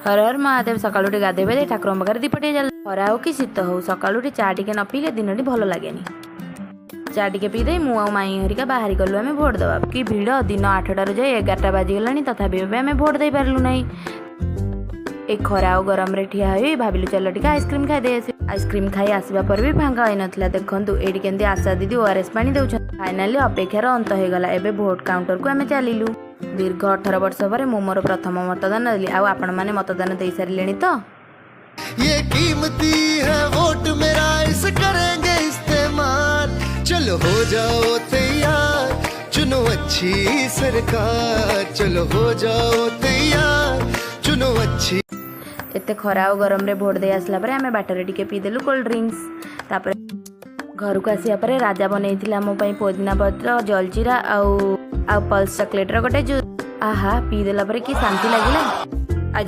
हर हर महादेव सकाळु गाधे बेदे ठाकुर पाखे दीपटे जल खरा हो कि शीत हो सकाळु चा टे न पीले दिन टी भल लगे चा टे पीदे मु माई हरिका बाहरी गलु आम भोट देवा कि भिड़ दिन 8टार जाए 11टा बाजिगला तथापि आम भोट दे पार्लु ना एक खरा और गरम रे ठिया हो भाविलु चल टे आइसक्रीम खाई आइसक्रीम खाई आसवा पर भी फांका होई नथला देखंतु एडी केंदी आशा दीदी ओआरएस पानी देउछ फाइनली अपेक्षार अंत हो गला एबे वोट काउंटर को आम चलिलु दीर्घ 18 वर्ष पर मु मोर प्रथम मतदान देली आ आपण माने मतदान दे सारिलेनी तो ये कीमती है वोट मेरा इस करेंगे इस्तेमाल चलो हो जाओ तैयार चुनो अच्छी सरकार चलो हो जाओ तैयार चुनो अच्छी एते खरा और गरम रे भोट दे आसला परे आमे बाटरे टिके पी देलु कोल्ड ड्रिंक्स तापर घर को आसिया परे राजा बनैथिला मो पई पुदीना पत्र जलजीरा आ पल्स चॉकलेट रो गोटे जूस आहा पी देला परे कि शांति लागिला।